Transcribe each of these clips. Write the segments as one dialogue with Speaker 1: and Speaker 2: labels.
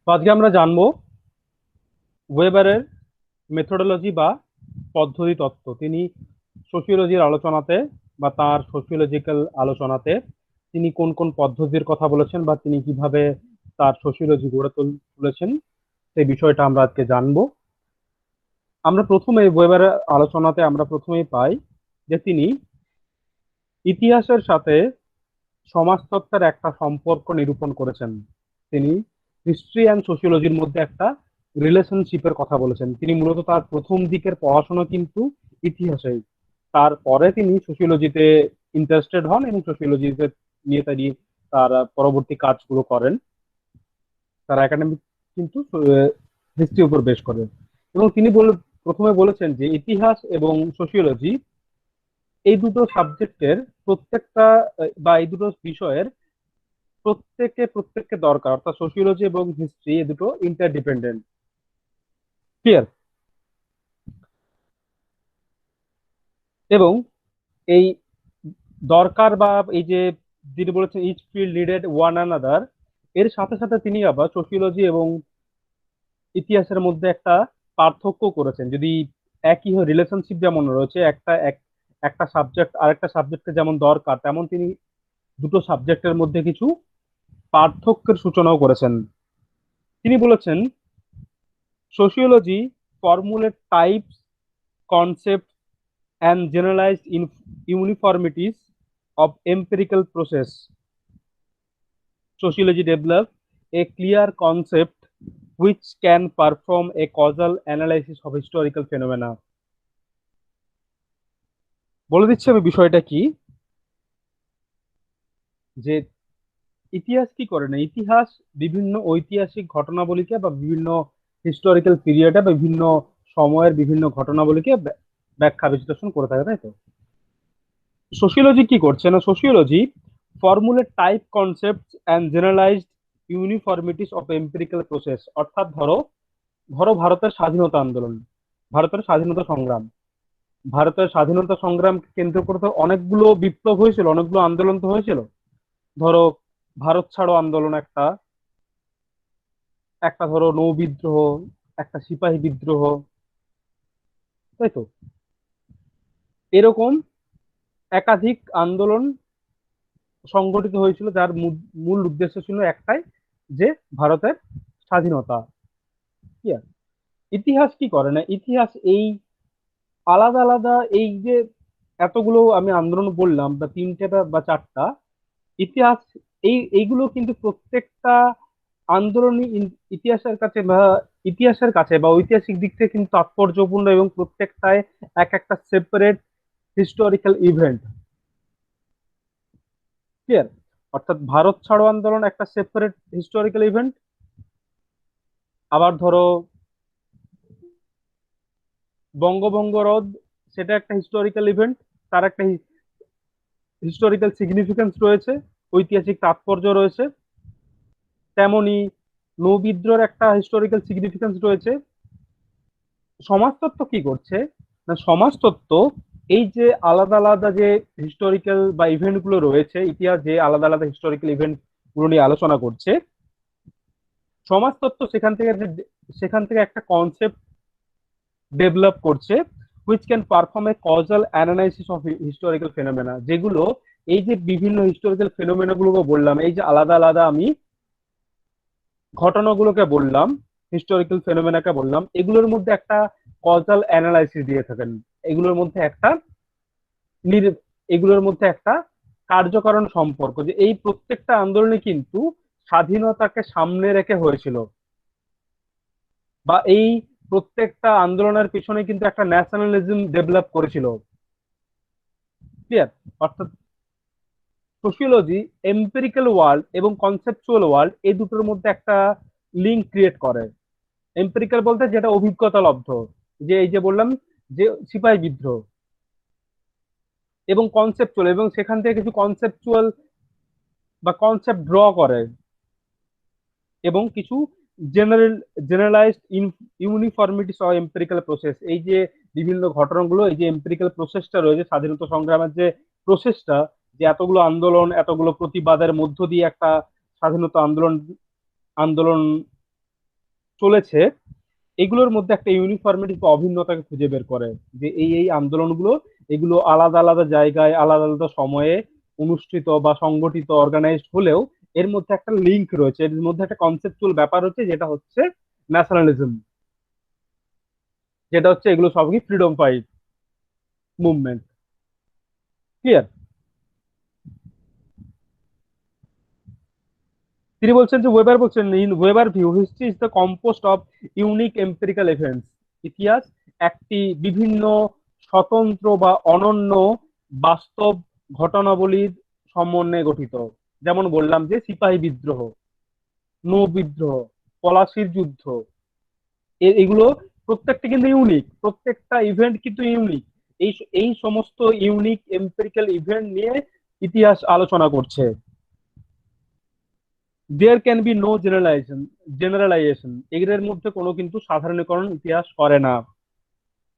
Speaker 1: তো আজকে আমরা জানবো ওয়েবারের মেথোডোলজি বা পদ্ধতি তত্ত্ব। তিনি সোশিওলজির আলোচনাতে বা তার সোশিওলজিক্যাল আলোচনাতে তিনি কোন কোন পদ্ধতির কথা বলেছেন বা তিনি কিভাবে তার সোশিওলজি গড়ে তুলেছেন সেই বিষয়টা আমরা আজকে জানবো। আমরা প্রথমে ওয়েবারের আলোচনাতে আমরা প্রথমেই পাই যে তিনি ইতিহাসের সাথে সমাজতত্ত্বের একটা সম্পর্ক নিরূপণ করেছেন। তিনি হিস্ট্রি অ্যান্ড সোশিওলজির মধ্যে একটা রিলেশনশিপের কথা বলেছেন। তিনি মূলত তার প্রথম দিকের পড়াশোনা কিন্তু ইতিহাসে, তারপরে তিনি সোশিওলজিতে ইন্টারেস্টেড হন এবং সোশিওলজিতে নিয়ে তিনি তার পরবর্তী কাজগুলো করেন। তার একাডেমিক কিন্তু হিস্ট্রির উপর বেশ করে। এবং তিনি প্রথমে বলেছেন যে ইতিহাস এবং সোশিওলজি এই দুটো সাবজেক্টের প্রত্যেকটা বা এই দুটো বিষয়ের প্রত্যেককে দরকার, অর্থাৎ সোশিওলজি এবং হিস্ট্রি এই দুটো ইন্টারডিপেন্ডেন্ট। ক্লিয়ার? এবং এই দরকার বা এই যে যিনি বলেছেন each field needed one another, এর সাথে সাথে তিনি আবার সোশিওলজি এবং ইতিহাসের মধ্যে একটা পার্থক্য করেছেন। যদি একই রিলেশনশিপ যেমন রয়েছে, একটা সাবজেক্ট আরেকটা সাবজেক্টে যেমন দরকার, তেমন তিনি দুটো সাবজেক্টের মধ্যে কিছু পার্থক্যের সূচনাও করেছেন। তিনি বলেছেন sociology formulate types, concepts, and generalized uniformities of empirical process. Sociology develops a clear concept which can perform a causal analysis of historical phenomena. বলে দিচ্ছি আমি বিষয়টা কি, যে ইতিহাস কি করে না, ইতিহাস বিভিন্ন ঐতিহাসিক ঘটনাবলীকে বা বিভিন্ন হিস্টোরিক্যাল পিরিয়ডে বা বিভিন্ন সময়ের বিভিন্ন ঘটনাবলীকে ব্যাখ্যা বিশ্লেষণ করে থাকে, তাই তো? সোশিওলজি কি করছে না, sociology formulate type concept and generalized uniformities of empirical process. অর্থাৎ ধরো ধরো ভারতের স্বাধীনতা আন্দোলন, ভারতের স্বাধীনতা সংগ্রাম, ভারতের স্বাধীনতা সংগ্রাম কেন্দ্র করে তো অনেকগুলো বিপ্লব হয়েছিল, অনেকগুলো আন্দোলন তো হয়েছিল। ধরো ভারত ছাড়ো আন্দোলন একটা, একটা ধরো নৌ বিদ্রোহ, একটা সিপাহী বিদ্রোহ, তাই তো? এরকম একাধিক আন্দোলন সংগঠিত হয়েছিল, যার মূল উদ্দেশ্য ছিল একটাই, যে ভারতের স্বাধীনতা। কি আর ইতিহাস কি করে না, ইতিহাস এই আলাদা আলাদা এই যে এতগুলো আমি আন্দোলন বললাম বা তিনটে বা চারটা ইতিহাস, এইগুলো কিন্তু প্রত্যেকটা আন্দোলনই ইতিহাসের কাছে বা ঐতিহাসিক দিক থেকে কিন্তু তাৎপর্যপূর্ণ এবং প্রত্যেকটায় এক একটা সেপারেট হিস্টোরিক্যাল ইভেন্ট। ক্লিয়ার? অর্থাৎ ভারত ছাড়ো আন্দোলন একটা সেপারেট হিস্টোরিক্যাল ইভেন্ট, আবার ধরো বঙ্গভঙ্গ রদ, সেটা একটা হিস্টোরিক্যাল ইভেন্ট, তার একটা হিস্টোরিক্যাল সিগনিফিকেন্স রয়েছে, ঐতিহাসিক তাৎপর্য রয়েছে। তেমনি নৌবিদ্রোহের একটা হিস্টোরিক্যাল সিগনিফিকেন্স রয়েছে। সমাজতত্ত্ব কি করছে না, সমাজতত্ত্ব এই যে আলাদা আলাদা যে হিস্টোরিক্যাল বা ইভেন্ট গুলো রয়েছে, ইতিহাস যে আলাদা আলাদা হিস্টোরিক্যাল ইভেন্ট গুলো নিয়ে আলোচনা করছে, সমাজতত্ত্ব সেখান থেকে একটা কনসেপ্ট ডেভেলপ করছে, which can perform A causal analysis of historical phenomena. যেগুলো এই যে বিভিন্ন হিস্টোরিক্যাল ফেনোমেনা গুলোকে বললাম, এই যে আলাদা আলাদা আমি ঘটনাগুলোকে বললাম, হিস্টোরিক্যাল ফেনোমেনাকে বললাম, এগুলোর মধ্যে একটা কজাল অ্যানালাইসিস দিয়ে থাকেন। এগুলোর মধ্যে একটা নির- এগুলোর মধ্যে একটা কার্যকারণ সম্পর্ক, যে এই প্রত্যেকটা আন্দোলনে কিন্তু স্বাধীনতাকে সামনে রেখে হয়েছিল, বা এই প্রত্যেকটা আন্দোলনের পিছনে কিন্তু একটা ন্যাশনালিজম ডেভেলপ করেছিল। ক্লিয়ার? অর্থাৎ সোশিওলজি এম্পিরিক্যাল ওয়ার্ল্ড এবং কনসেপচুয়াল ওয়ার্ল্ড এই দুটোর মধ্যে একটা লিঙ্ক ক্রিয়েট করে। এম্পিরিক্যাল বলতে যেটা অভিজ্ঞতা লব্ধ, যে এই যে বললাম যে সিপাহী বিদ্রোহ, এবং কনসেপচুয়াল, এবং সেখান থেকে কিছু কনসেপচুয়াল বা কনসেপ্ট ড্র করে, এবং কিছু general generalized uniformities of empirical process. এই যে বিভিন্ন ঘটনাগুলো, এই যে এম্পিরিক্যাল প্রসেসটা রয়েছে, স্বাধীনতা সংগ্রামের যে প্রসেসটা, যে এতগুলো আন্দোলন এতগুলো প্রতিবাদের মধ্য দিয়ে একটা স্বাধীনতা আন্দোলন আন্দোলন চলেছে, এগুলোর মধ্যে একটা ইউনিফর্মিটি বা অভিন্নতাকে খুঁজে বের করে, যে এই আন্দোলনগুলো এগুলো আলাদা আলাদা জায়গায় আলাদা আলাদা সময়ে অনুষ্ঠিত বা সংগঠিত অর্গানাইজড হলেও এর মধ্যে একটা লিঙ্ক রয়েছে, এর মধ্যে একটা কনসেপচুয়াল ব্যাপার হচ্ছে, যেটা হচ্ছে ন্যাশনালিজম, যেটা হচ্ছে এগুলো সবই ফ্রিডম ফাইট মুভমেন্ট। ক্লিয়ার? তিনি বলছেন যে ওয়েবার বলছেন, in weber view history is the compost of unique empirical events. ইতিহাস একটি বিভিন্ন স্বতন্ত্র বা অনন্য বাস্তব ঘটনাবলীর সমন্বয়ে গঠিত। যেমন বললাম যে সিপাহী বিদ্রোহ, নৌ বিদ্রোহ, পলাশির যুদ্ধ, এগুলো প্রত্যেকটা কিন্তু ইউনিক, প্রত্যেকটা ইভেন্ট কিন্তু ইউনিক। এই এই সমস্ত ইউনিক এম্পিরিক্যাল ইভেন্ট নিয়ে ইতিহাস আলোচনা করছে। There can be no generalization, এগুলোর মধ্যে কোনো কিন্তু সাধারণীকরণ ইতিহাস করে না।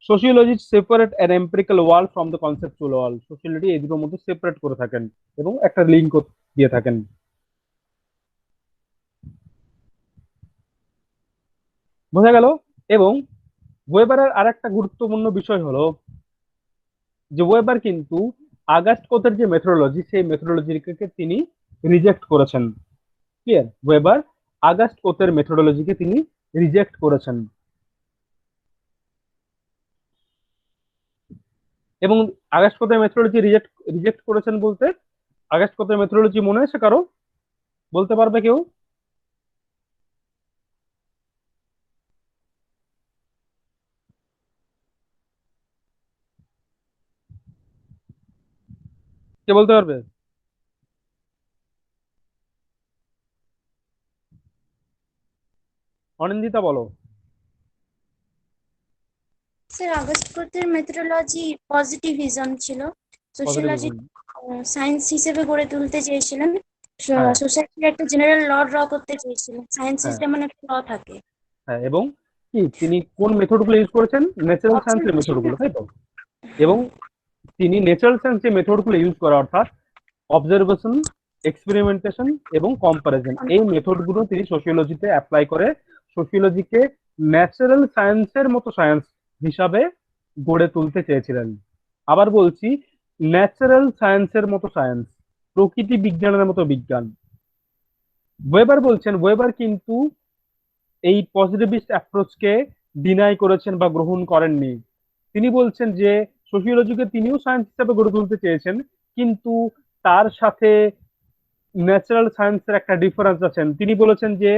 Speaker 1: Sociologist separate an empirical world from the conceptual world, sociology এই দুটোর মধ্যে সেপারেট করে থাকেন এবং একটা লিঙ্ক দিয়ে থাকেন। বোঝা গেল? এবং ওয়েবারের আর একটা গুরুত্বপূর্ণ বিষয় হলো যে ওয়েবার কিন্তু আগাস্ট কোথের যে মেথোডোলজি, সেই মেথোডোলজিকে তিনি রিজেক্ট করেছেন। ক্লিয়ার? ওয়েবার আগাস্ট কোথের মেথোডোলজিকে তিনি রিজেক্ট করেছেন। এবং আগস্ট কোথের মেথোডোলজি রিজেক্ট রিজেক্ট করেছেন বলতে, আগস্ট কোথের মেথোডোলজি মনে আছে কারো? বলতে পারবে কেউ? কে বলতে পারবে? অনিন্দিতা বলো।
Speaker 2: স্যার আগস্ট কোথের মেথোডোলজি পজিটিভিজম ছিল, সোশিয়োলজি
Speaker 1: পজিটিভিজম।
Speaker 2: সায়েন্স হিসেবে গড়ে তুলতে চেয়েছিলেন,
Speaker 1: হ্যাঁ,
Speaker 2: সোসাইটির একটা জেনারেল ল ড্র করতে চেয়েছিলেন, সায়েন্সের
Speaker 1: হ্যাঁ,
Speaker 2: যেমন একটা ল থাকে।
Speaker 1: হ্যাঁ। এবং কি তিনি কোন মেথড গুলো ইউজ করেছেন? ন্যাচারাল সায়েন্সের মেথড
Speaker 2: অবজারভেশন।
Speaker 1: গুলো, তাই তো? এবং
Speaker 2: হ্যাঁ।
Speaker 1: তিনি ন্যাচারাল সায়েন্স যে মেথড গুলো ইউজ করা, অর্থাৎ অবজারভেশন, এক্সপেরিমেন্টেশন এবং কম্পারিজন, এই মেথড গুলো তিনি সোশিওলজিতে অ্যাপ্লাই করে সোশিওলজিকে ন্যাচারাল সায়েন্সের মতো সায়েন্স হিসাবে গড়ে তুলতে চেয়েছিলেন। আবার বলছি, ন্যাচারাল সায়েন্সের মতো সায়েন্স, প্রকৃতি বিজ্ঞানের মতো বিজ্ঞান। ওয়েবার বলছেন, ওয়েবার কিন্তু এই পজিটিভিস্ট অ্যাপ্রোচকে ডিনাই করেছেন বা গ্রহণ করেননি। তিনি বলছেন যে সোশিওলজিকে তিনিও সায়েন্স হিসাবে গড়ে তুলতে চেয়েছেন, কিন্তু তার সাথে ন্যাচারাল সায়েন্সের একটা ডিফারেন্স আছেন। তিনি বলেছেন যে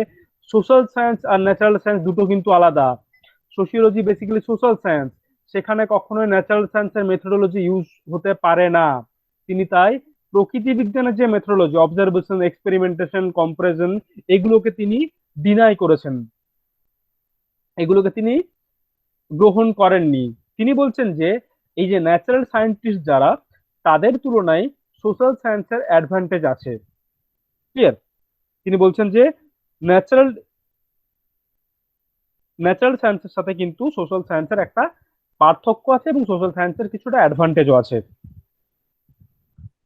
Speaker 1: সোশ্যাল সায়েন্স আর ন্যাচারাল সায়েন্স দুটো কিন্তু আলাদা। সোশিওলজি বেসিক্যালি সোশ্যাল সায়েন্স, সেখানে কখনোই ন্যাচারাল সায়েন্সের মেথোডোলজি ইউজ হতে পারে না। তিনি তাই প্রকৃতি বিজ্ঞানের যে মেথোডোলজি, অবজারভেশন, এক্সপেরিমেন্টেশন, কম্পারিজন, এগুলোকে তিনি ডিনাই করেছেন, এগুলোকে তিনি গ্রহণ করেননি। তিনি বলছেন যে এই যে ন্যাচারাল সায়েন্টিস্ট যারা, তাদের তুলনায় সোশ্যাল সায়েন্সের অ্যাডভান্টেজ আছে। ক্লিয়ার? তিনি বলছেন যে ন্যাচারাল ন্যাচারাল সায়েন্সের সাথে কিন্তু সোশ্যাল সায়েন্সের একটা পার্থক্য আছে এবং সোশ্যাল সায়েন্সের কিছুটা অ্যাডভান্টেজও আছে।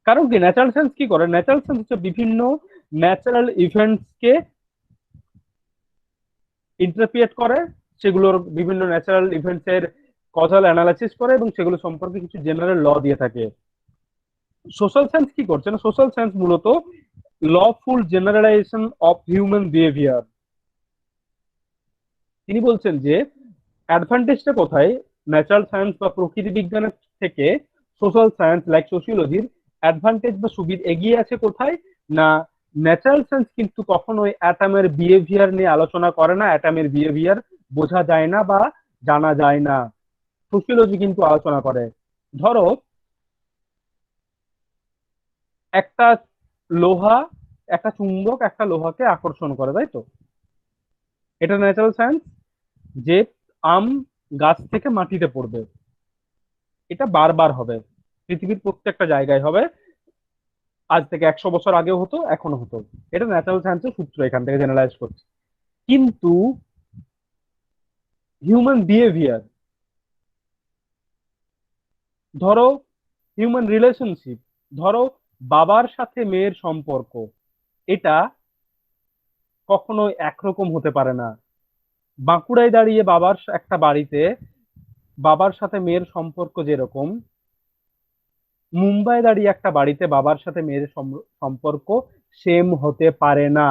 Speaker 1: কারণ কি, ন্যাচারাল সায়েন্স কি করে? ন্যাচারাল সায়েন্স হচ্ছে বিভিন্ন ন্যাচারাল ইভেন্টসকে ইন্টারপ্রিয়েট করে, সেগুলোর বিভিন্ন ন্যাচারাল ইভেন্টস এর কজাল অ্যানালাইসিস করে এবং সেগুলো সম্পর্কে কিছু জেনারেল ল দিয়ে থাকে। সোশ্যাল সায়েন্স কি করছে না, সোশ্যাল সায়েন্স মূলত lawful generalisation of human behaviour. তিনি বলছেন যে অ্যাডভান্টেজটা কোথায় ন্যাচারাল সায়েন্স বা প্রকৃতি বিজ্ঞানের থেকে সোশ্যাল সায়েন্স লাইক সোশিওলজির অ্যাডভান্টেজ বা সুবিধা এগিয়ে আছে কোথায় না, ন্যাচারাল সায়েন্স কিন্তু কখনোই অ্যাটমের বিহেভিয়ার নিয়ে আলোচনা করে না, অ্যাটমের বিহেভিয়ার বোঝা যায় না বা জানা যায় না। সোশিওলজি কিন্তু আলোচনা করে। ধরো একটা লোহা, একটা চুম্বক একটা লোহাকে আকর্ষণ করে, তাই তো? এটা ন্যাচারাল সায়েন্স। যে আম গাছ থেকে মাটিতে পড়বে, এটা বারবার হবে, পৃথিবীর প্রত্যেকটা জায়গায় হবে, আজ থেকে 100 বছর আগেও হতো, এখনো হতো। এটা ন্যাচারাল সায়েন্সের সূত্র, এখান থেকে জেনারেলাইজ করছি। কিন্তু হিউম্যান বিহেভিয়ার, ধরো হিউম্যান রিলেশনশিপ, ধরো বাবার সাথে মেয়ের সম্পর্ক, এটা কখনোই একরকম হতে পারে না। বাঁকুড়ায় দাঁড়িয়ে একটা বাড়িতে বাবার সাথে মেয়ের সম্পর্ক যেরকম, মুম্বাই দাঁড়িয়ে একটা বাড়িতে বাবার সাথে মেয়ের সম্পর্ক সেম হতে পারে না।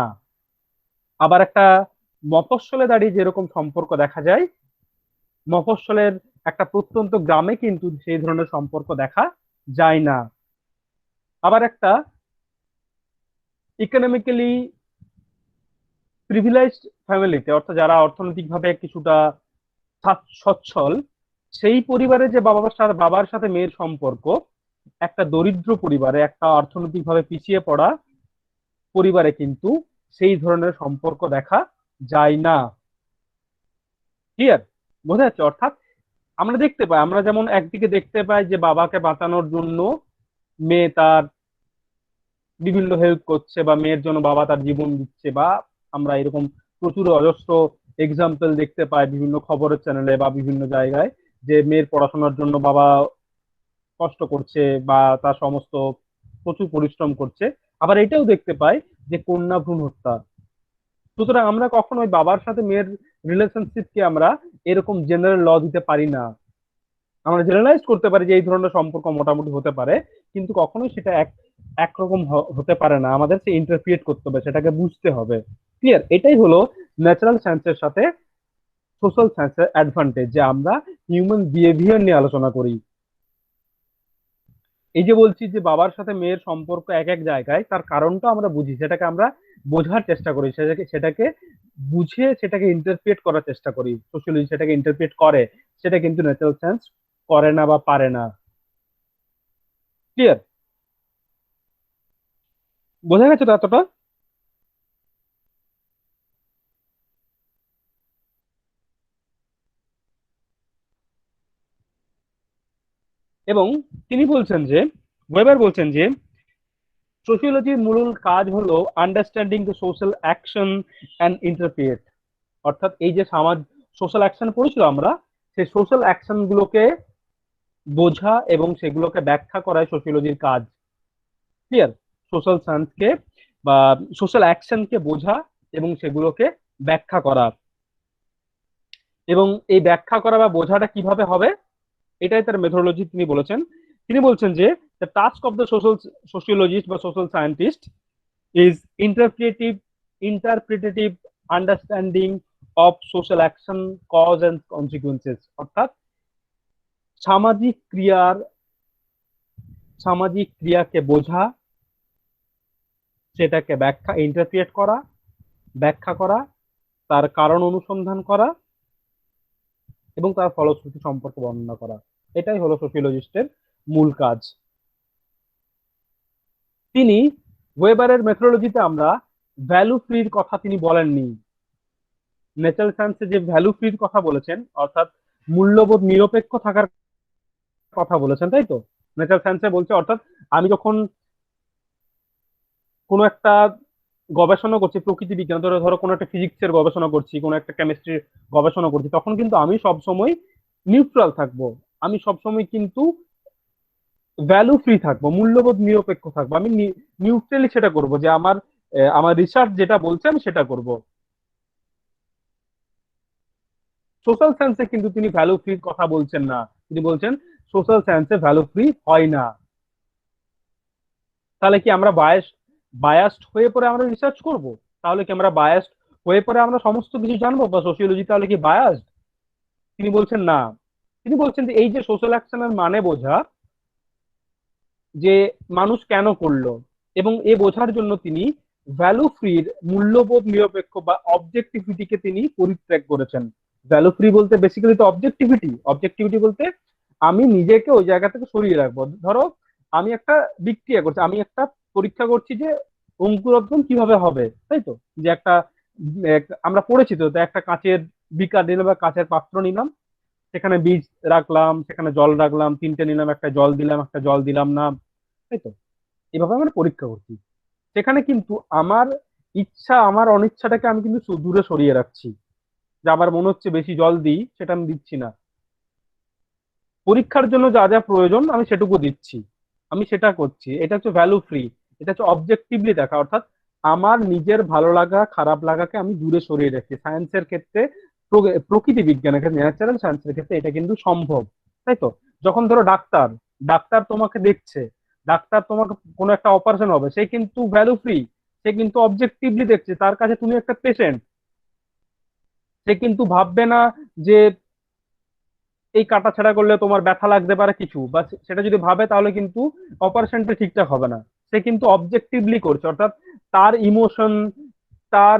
Speaker 1: আবার একটা মফস্বলে দাঁড়িয়ে যেরকম সম্পর্ক দেখা যায়, মফস্বলের একটা প্রত্যন্ত গ্রামে কিন্তু সেই ধরনের সম্পর্ক দেখা যায় না। আবার একটা ইকোনমিক্যালি প্রিভিলেজড ফ্যামিলিতে, অর্থাৎ যারা অর্থনৈতিকভাবে কিছুটা সচ্ছল, সেই পরিবারে যে বাবার সাথে মেয়ের সম্পর্ক, একটা দরিদ্র পরিবারে, একটা অর্থনৈতিকভাবে পিছিয়ে পড়া পরিবারে কিন্তু সেই ধরনের সম্পর্ক দেখা যায় না। ক্লিয়ার? বোঝা যাচ্ছে? অর্থাৎ আমরা দেখতে পাই, আমরা যেমন একদিকে দেখতে পাই যে বাবাকে বাঁচানোর জন্য মেয়ে তার বিভিন্ন হেল্প করছে, বা মেয়ের জন্য বাবা তার জীবন দিচ্ছে, বা আমরা এরকম প্রচুর অজস্র এক্সাম্পল দেখতে পাই বিভিন্ন খবরের চ্যানেলে বা বিভিন্ন জায়গায়, যে মেয়ের পড়াশোনার জন্য বাবা কষ্ট করছে বা তার সমস্ত প্রচুর পরিশ্রম করছে। আবার এটাও দেখতে পাই যে কন্যা ভ্রূণ হত্যা। সুতরাং আমরা কখনো ওই বাবার সাথে মেয়ের রিলেশনশিপকে আমরা এরকম জেনারেল ল দিতে পারি না। আমরা জেনারেলাইজ করতে পারি যে এই ধরনের সম্পর্ক মোটামুটি হতে পারে, কিন্তু কখনোই সেটা একরকম হতে পারে না। আমাদের সে ইন্টারপ্রিয়েট করতে হবে, সেটাকে বুঝতে হবে। ক্লিয়ার? এটাই হলো ন্যাচারাল সায়েন্সের সাথে সোশ্যাল সায়েন্সের অ্যাডভান্টেজ, যে আমরা হিউম্যান বিহেভিয়ার নিয়ে আলোচনা করি। এই যে বলছি যে বাবার সাথে মেয়ের সম্পর্ক এক এক জায়গায়, তার কারণটা আমরা বুঝি, সেটাকে আমরা বোঝার চেষ্টা করি, সেটাকে বুঝে সেটাকে ইন্টারপ্রিয়েট করার চেষ্টা করি। সোশিয়োলজি সেটাকে ইন্টারপ্রিয়েট করে, সেটা কিন্তু ন্যাচারাল সায়েন্স করে না বা পারে না। ক্লিয়ার? বোঝা গেছে তো এতটা? এবং তিনি বলছেন যে, ওয়েবার বলছেন যে সোশিওলজির মূল কাজ হলো understanding the social action and interpret. অর্থাৎ এই যে সোশ্যাল অ্যাকশন পড়েছিল আমরা, সেই সোশ্যাল অ্যাকশন গুলোকে বোঝা এবং সেগুলোকে ব্যাখ্যা করাই সোশিওলজির কাজ। ক্লিয়ার? সোশ্যাল সায়েন্সকে বা সোশ্যাল অ্যাকশনকে বোঝা এবং সেগুলোকে ব্যাখ্যা করা। এবং এই ব্যাখ্যা করা বা বোঝাটা কিভাবে হবে, এটাই তার মেথোডোলজি। তিনি বলেছেন, তিনি বলছেন যে the task of the sociologist বা social scientist is interpretative understanding of social action, cause and consequences. অর্থাৎ সামাজিক ক্রিয়ার সামাজিক ক্রিয়াকে বোঝা, সেটাকে ইন্টারপ্রিয়েট করা, ব্যাখ্যা করা, তার কারণ অনুসন্ধান করা এবং তার ফলশ্রুতি সম্পর্কে বর্ণনা করা। এটাই হলো সোশিওলজিস্টের মূল কাজ। তিনি ওয়েবারের মেথোডোলজিতে আমরা ভ্যালু ফ্রির কথা তিনি বলেননি। ন্যাচারাল সায়েন্সে যে ভ্যালু ফ্রির কথা বলেছেন, অর্থাৎ মূল্যবোধ নিরপেক্ষ থাকার কথা বলেছেন, তাই তো? ন্যাচারাল সায়েন্সে বলছে, অর্থাৎ আমি যখন কোনো একটা গবেষণা করছি, প্রকৃতি বিজ্ঞান, ধরো ধরো কোনো একটা ফিজিক্সের গবেষণা করছি, কোনো একটা কেমিস্ট্রির গবেষণা করছি, তখন কিন্তু আমি সবসময় নিউট্রাল থাকবো। আমি সবসময় কিন্তু ভ্যালু ফ্রি থাকবো, মূল্যবোধ নিরপেক্ষ থাকবো। আমি নিউট্রালি সেটা করব, যে আমার রিসার্চ যেটা বলছে আমি সেটা করব। সোশ্যাল সায়েন্সে কিন্তু তিনি ভ্যালু ফ্রির কথা বলছেন না। তিনি বলছেন সোশ্যাল সায়েন্সে ভ্যালু ফ্রি হয় না। তাহলে কি আমরা বায়াসড হয়ে পরে আমরা রিসার্চ করব? তাহলে কি আমরা বায়াসড হয়ে পরে আমরা সমস্ত কিছু জানবো, বা সোশিওলজি তাহলে কি বায়াসড? তিনি বলছেন না। তিনি বলছেন যে এই যে সোশ্যাল অ্যাকশনের মানে বোঝা, যে মানুষ কেন করলো, এবং এ বোঝার জন্য তিনি ভ্যালু ফ্রির মূল্যবোধ নিরপেক্ষ বা অবজেক্টিভিটিকে তিনি পরিত্যাগ করেছেন। ভ্যালু ফ্রি বলতে বেসিক্যালি তো অবজেক্টিভিটি। অবজেক্টিভিটি বলতে আমি নিজেকে ওই জায়গা থেকে সরিয়ে রাখবো। ধরো আমি একটা বিক্রিয়া করছি, আমি একটা পরীক্ষা করছি যে অঙ্কুরোদ্গম কিভাবে হবে, তাই তো? যে আমরা পড়েছি তো, একটা কাঁচের বিকার নিলাম বা কাঁচের পাত্র নিলাম, সেখানে বীজ রাখলাম, সেখানে জল রাখলাম, তিনটে নিলাম, একটা জল দিলাম, একটা জল দিলাম না, তাই তো? এভাবে আমরা পরীক্ষা করছি। সেখানে কিন্তু আমার ইচ্ছা, আমার অনিচ্ছাটাকে আমি কিন্তু দূরে সরিয়ে রাখছি, যে আমার মনে হচ্ছে বেশি জল দিই, সেটা আমি দিচ্ছি না। পরীক্ষার জন্য যা যা প্রয়োজন আমি সেটুকু দিচ্ছি, আমি সেটা করছি। এটা হচ্ছে ভ্যালু ফ্রি। এটা হচ্ছে অবজেক্টিভলি দেখা, অর্থাৎ আমার নিজের ভালো লাগা খারাপ লাগাকে আমি দূরে সরিয়ে রাখছি। সায়েন্সের ক্ষেত্রে প্রকৃতি বিজ্ঞানের ক্ষেত্রে, ন্যাচারাল সায়েন্সের ক্ষেত্রে এটা কিন্তু সম্ভব, তাই তো? যখন ধরো ডাক্তার ডাক্তার তোমাকে দেখছে, ডাক্তার তোমাকে কোনো একটা অপারেশন হবে, সে কিন্তু ভ্যালু ফ্রি, সে কিন্তু অবজেক্টিভলি দেখছে, তার কাছে তুমি একটা পেশেন্ট। সে কিন্তু ভাববে না যে এই কাটা ছাড়া করলে তোমার ব্যথা লাগতে পারে কিছু, বা সেটা যদি ভাবে তাহলে কিন্তু অপারেশনটা ঠিকঠাক হবে না। সে কিন্তু অবজেক্টিভলি করছে, অর্থাৎ তার ইমোশন, তার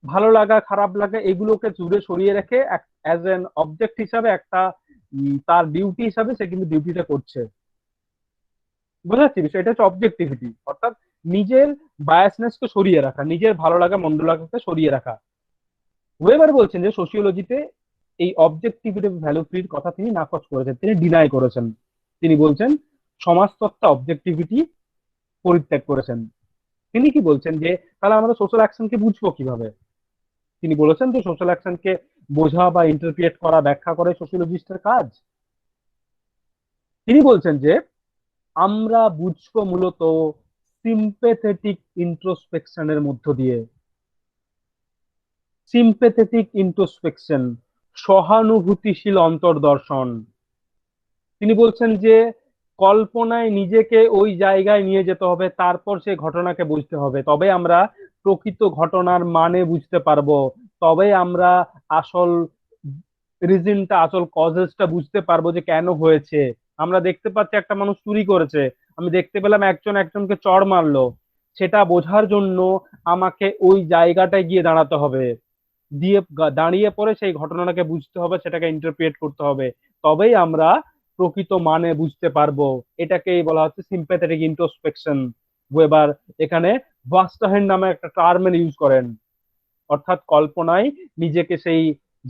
Speaker 1: ভালো লাগা খারাপ লাগা এগুলোকে দূরে সরিয়ে রেখে অ্যাজ এন অবজেক্ট হিসাবে একটা তার ডিউটি হিসাবে সে কিন্তু ডিউটিটা করছে। বোঝা যাচ্ছে বিষয়? এটা হচ্ছে অবজেক্টিভিটি, অর্থাৎ নিজের বায়াসনেসকে সরিয়ে রাখা, নিজের ভালো লাগা মন্দ লাগাকে সরিয়ে রাখা। ওয়েবার বলছেন যে সোশিওলজিতে এই অবজেক্টিভিটি ভ্যালু ফ্রির কথা তিনি নাকচ করেছেন, তিনি ডিনাই করেছেন। তিনি বলছেন সমাজতত্ত্ব অবজেক্টিভিটি পরিত্যাগ করেছেন। তিনি কি বলছেন যে তাহলে আমরা সোশ্যাল অ্যাকশনকে বুঝবো কিভাবে? তিনি বলেছেন যে সোশ্যাল অ্যাকশনকে বোঝা বা ইন্টারপ্রিয়েট করা, ব্যাখ্যা করে সোশিওলজিস্টের কাজ। তিনি বলছেন যে আমরা বুঝবো মূলত সিম্পেথেটিক ইন্ট্রোস্পেকশনের মধ্য দিয়ে। সিম্পেথেটিক ইন্ট্রোস্পেকশন, সহানুভূতিশীল অন্তর্দর্শন। তিনি বলছেন যে কল্পনায় নিজেকে ওই জায়গায় নিয়ে যেতে হবে, তারপর সেই ঘটনাকে বুঝতে হবে, তবে আমরা প্রকৃত ঘটনার মানে বুঝতে পারবো, তবে আমরা আসল রিজনটা, আসল কজেসটা বুঝতে পারবো যে কেন হয়েছে। আমরা দেখতে পাচ্ছি একটা মানুষ চুরি করেছে, আমি দেখতে পেলাম একজন একজনকে চড় মারলো, সেটা বোঝার জন্য আমাকে ওই জায়গাটায় গিয়ে দাঁড়াতে হবে, দিয়ে দাঁড়িয়ে পরে সেই ঘটনাটাকে বুঝতে হবে, সেটাকে ইন্টারপ্রিয়েট করতে হবে, তবেই আমরা প্রকৃত মানে বুঝতে পারবো। এটাকেই বলা হচ্ছে সিম্প্যাথেটিক ইন্ট্রোস্পেকশন। ওয়েবার এখানে ভাস্টাহেন নামে একটা টার্ম ইউজ করেন, অর্থাৎ কল্পনায় নিজেকে সেই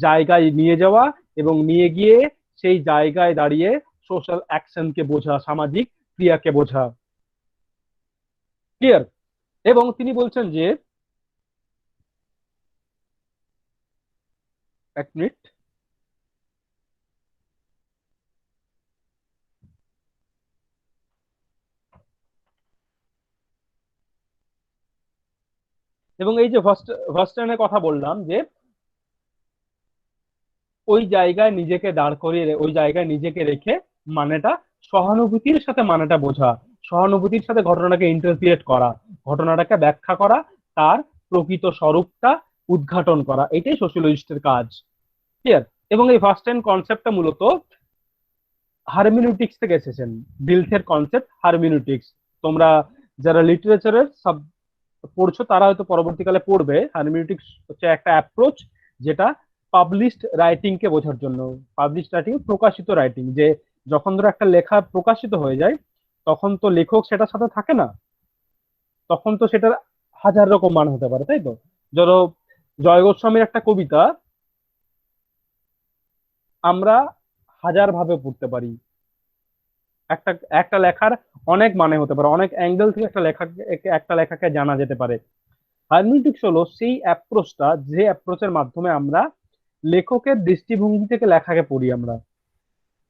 Speaker 1: জায়গায় নিয়ে যাওয়া এবং নিয়ে গিয়ে সেই জায়গায় দাঁড়িয়ে সোশ্যাল অ্যাকশনকে বোঝা, সামাজিক ক্রিয়াকে বোঝা। ক্লিয়ার? এবং তিনি বলছেন যে, এক মিনিট, এবং এই যে ভার্স্টানের কথা বললাম যে ওই জায়গায় নিজেকে দাঁড় করিয়ে ওই জায়গায় নিজেকে রেখে মানেটা, সহানুভূতির সাথে মানেটা বোঝা, সহানুভূতির সাথে ঘটনাটাকে ইন্টারপ্রিয়েট করা, ঘটনাটাকে ব্যাখ্যা করা, তার প্রকৃত স্বরূপটা উদ্ঘাটন করা, এটাই সোশিওলজিস্টের কাজ। ক্লিয়ার? এবং এই ফার্স্ট টাইম কনসেপ্টটা মূলত হারমিনিউটিক্স থেকে এসেছেন। ডিলথের কনসেপ্ট হারমিনিউটিক্স, তোমরা যারা লিটারেচারের সব পড়ছো তারা হয়তো পরবর্তীকালে পড়বে। হারমিনিউটিক্স হচ্ছে একটা অ্যাপ্রোচ যেটা পাবলিশড রাইটিং কে বোঝার জন্য। পাবলিশড রাইটিং প্রকাশিত রাইটিং, যে যখন ধরো একটা লেখা প্রকাশিত হয়ে যায় তখন তো লেখক সেটার সাথে থাকে না, তখন তো সেটার হাজার রকম মান হতে পারে, তাই তো? ধরো জয় গোস্বামীর একটা কবিতা আমরা হাজার ভাবে পড়তে পারি, একটা একটা লেখার অনেক মানে হতে পারে, অনেক অ্যাঙ্গেল থেকে একটা লেখাকে জানা যেতে পারে। হারমেটিক্স হলো সেই অ্যাপ্রোচটা, যে অ্যাপ্রোচের মাধ্যমে আমরা লেখকের দৃষ্টিভঙ্গি থেকে লেখাকে পড়ি, আমরা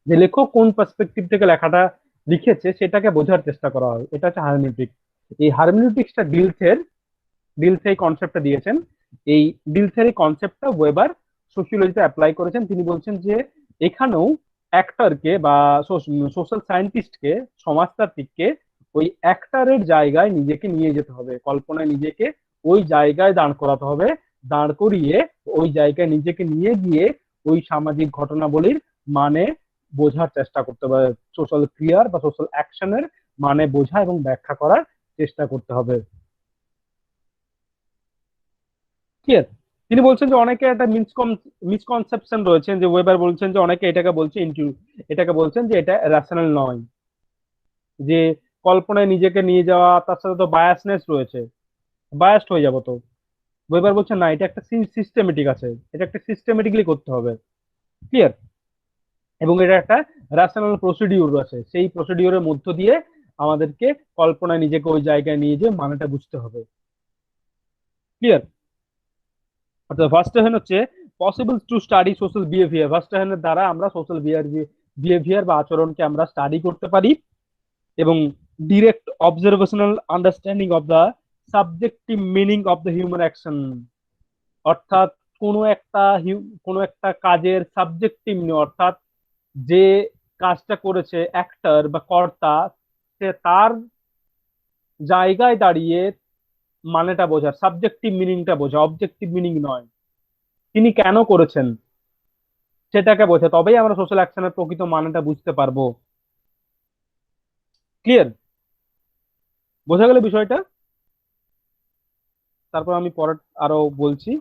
Speaker 1: যে লেখক কোন পার্সপেক্টিভ থেকে লেখাটা লিখেছে সেটাকে বোঝার চেষ্টা করা হয়, এটা হচ্ছে হারমেটিক্স। এই হারমেটিক্সটা ডিলথে এই কনসেপ্টটা দিয়েছেন। এই ডিলথের এই কনসেপ্টটা ওয়েবার সোশিওলজিতে অ্যাপ্লাই করেছেন। তিনি বলছেন যে এখানেও অ্যাক্টরকে বা সোশ্যাল সায়েন্টিস্টকে, সমাজতাত্ত্বিককে ওই অ্যাক্টরের জায়গায় নিজেকে নিয়ে যেতে হবে, কল্পনায় নিজেকে ওই জায়গায় দাঁড় করাতে হবে, দাঁড় করিয়ে ওই জায়গায় নিজেকে নিয়ে গিয়ে ওই সামাজিক ঘটনাবলীর মানে বোঝার চেষ্টা করতে হবে, সোশ্যাল ক্রিয়ার বা সোশ্যাল অ্যাকশনের মানে বোঝা এবং ব্যাখ্যা করার চেষ্টা করতে হবে। ক্লিয়ার? তিনি বলছেন যে অনেকে একটা মিসকনসেপশন রয়েছে, যে ওয়েবার বলছেন যে অনেকে এটাকে বলছেন যে এটা রেশনাল নয়, যে কল্পনায় নিজেকে নিয়ে যাওয়া, তার সাথে তো বায়াসনেস রয়েছে, বায়াসড হয়ে যাবো তো। ওয়েবার বলছেন না, এটা একটা সিস্টেমেটিক আছে, এটা একটা সিস্টেমেটিকলি করতে হবে। ক্লিয়ার? এবং এটা একটা রেশনাল প্রসিডিউর আছে, সেই প্রসিডিউরের মধ্য দিয়ে আমাদেরকে কল্পনায় নিজেকে ওই জায়গায় নিয়ে যেয়ে মানেটা বুঝতে হবে। ক্লিয়ার? অর্থাৎ ভার্স্টাহেন হচ্ছে possible to study social behaviour. ভার্স্টাহেনের দ্বারা আমরা সোশ্যাল বিহেভিয়ার বা আচরণকে আমরা স্টাডি করতে পারি, এবং direct observational understanding of the subjective meaning of the human action, অর্থাৎ কোনো একটা কাজের সাবজেক্টিভ নিয়ে, অর্থাৎ যে কাজটা করেছে অ্যাক্টর বা কর্তা, সে তার জায়গায় দাঁড়িয়ে মানেটা বোঝার, সাবজেক্টিভ মিনিংটা বোঝা, অবজেক্টিভ মিনিং নয়। তিনি কেন করেছেন সেটাকে বোঝা, তবেই আমরা সোশ্যাল অ্যাকশনের প্রকৃত মানেটা বুঝতে পারবো। ক্লিয়ার? বোঝা গেল বিষয়টা? তারপর আমি পরে আরো বলছি।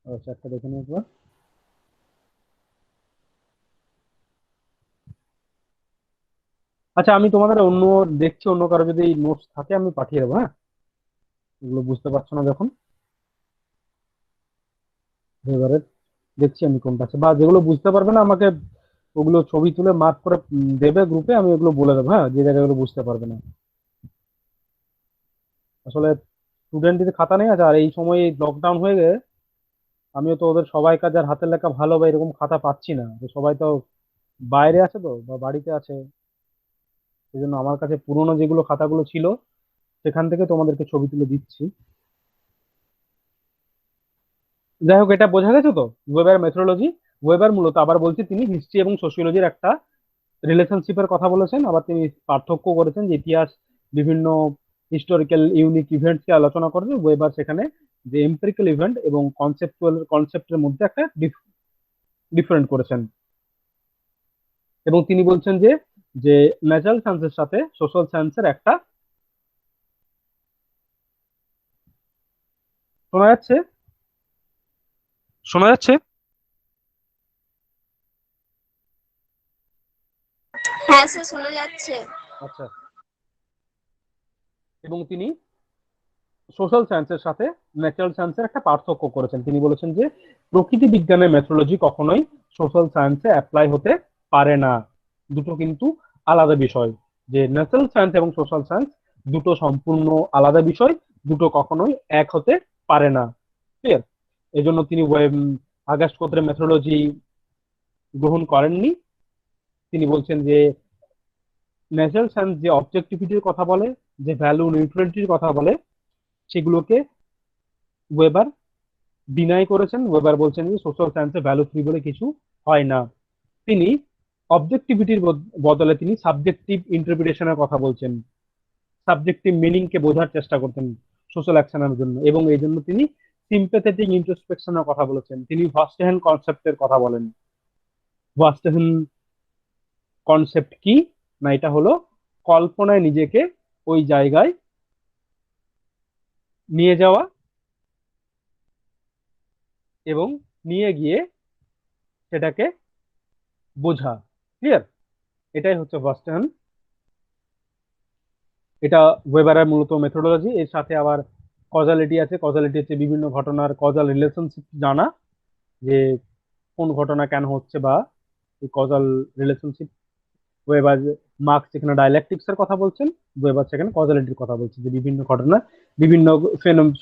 Speaker 1: আচ্ছা, একটা দেখে নিই একবার। আচ্ছা, আমি তোমাদের অন্য দেখছি, অন্য কারো যদি নোটস থাকে আমি পাঠিয়ে দেবো, হ্যাঁ? এগুলো বুঝতে পারছো না যখন, এবারে দেখছি আমি কোনটা আছে, বা যেগুলো বুঝতে পারবে না আমাকে ওগুলো ছবি তুলে মার্ক করে দেবে গ্রুপে, আমি ওগুলো বলে দেবো, হ্যাঁ, যে জায়গাগুলো বুঝতে পারবে না। আসলে স্টুডেন্টদের খাতা নেই আছে, আর এই সময় লকডাউন হয়ে গেলে আমিও তো ওদের সবাই কাজ আর হাতের লেখা ভালো বা এরকম খাতা পাচ্ছি না, তো সবাই তো বাইরে আছে তো বা বাড়িতে আছে। সেই জন্য আমার কাছে পুরোনো যেগুলো খাতাগুলো ছিল সেখান থেকে তোমাদেরকে ছবি তুলে দিচ্ছি। যাই হোক, এটা বোঝা গেছে তো ওয়েবার মেথোডোলজি। ওয়েবার মূলত, আবার বলছি, তিনি হিস্ট্রি এবং সোশিওলজির একটা রিলেশনশিপের কথা বলেছেন। আবার তিনি পার্থক্য করেছেন যে ইতিহাস বিভিন্ন হিস্টোরিক্যাল ইউনিক ইভেন্টকে আলোচনা করেন, ওয়েবার সেখানে যে এম্পিরিক্যাল ইভেন্ট এবং কনসেপ্টের মধ্যে একটা ডিফারেন্ট করেছেন। এবং তিনি বলছেন যে যে ন্যাচারাল সায়েন্সের সাথে সোশ্যাল সায়েন্সের একটা, শোনা যাচ্ছে? শোনা যাচ্ছে?
Speaker 2: হ্যাঁ স্যার, শোনা যাচ্ছে।
Speaker 1: আচ্ছা। এবং তিনি সোশ্যাল সায়েন্সের সাথে ন্যাচারাল সায়েন্সের একটা পার্থক্য করেছেন। তিনি বলেছেন যে প্রকৃতি বিজ্ঞানের মেথোডোলজি কখনোই সোশ্যাল সায়েন্সে অ্যাপ্লাই হতে পারে না, দুটো কিন্তু আলাদা বিষয়। যে ন্যাচারাল সায়েন্স এবং সোশ্যাল সায়েন্স দুটো সম্পূর্ণ আলাদা বিষয়, দুটো কখনোই এক হতে পারে না। ক্লিয়ার? এই জন্য তিনি আগস্ট কোত্রের মেথোডোলজি গ্রহণ করেননি। তিনি বলছেন যে ন্যাচারাল সায়েন্স যে অবজেক্টিভিটির কথা বলে, যে ভ্যালু নিউট্রালিটির কথা বলে, সেগুলোকে ওয়েবার ডিনাই করেছেন। ওয়েবার বলছেন যে সোশ্যাল সায়েন্সে ভ্যালু ফ্রি বলে কিছু হয় না। তিনি অবজেক্টিভিটির বদলে তিনি সাবজেক্টিভ ইন্টারপ্রিটেশনের কথা বলছেন, সাবজেক্টিভ মিনিং কে বোঝার চেষ্টা করতেন সোশ্যাল অ্যাকশনের জন্য। এবং এই জন্য তিনি সিম্প্যাথেটিক ইন্ট্রোস্পেকশনের কথা বলেছেন। তিনি ভাস্টেহেন কনসেপ্টের কথা বলেন। ভাস্টেহেন কনসেপ্ট কি? না, এটা হলো কল্পনায় নিজেকে ওই জায়গায় নিয়ে যাওয়া এবং নিয়ে গিয়ে সেটাকে বোঝা। ক্লিয়ার? এটাই হচ্ছে ভাস্টেহেন। এটা ওয়েবারের মূলত মেথোডোলজি। এর সাথে আবার কজালিটি আছে। কজালিটি হচ্ছে বিভিন্ন ঘটনার কজাল রিলেশনশিপ জানা, যে কোন ঘটনা কেন হচ্ছে, বা এই কজাল রিলেশনশিপ। ওয়েবার, মার্কস এখানে ডায়ালেকটিক্স এর কথা বলছেন, ওয়েবার সেখানে কজালিটির কথা বলছেন, যে বিভিন্ন ঘটনা বিভিন্ন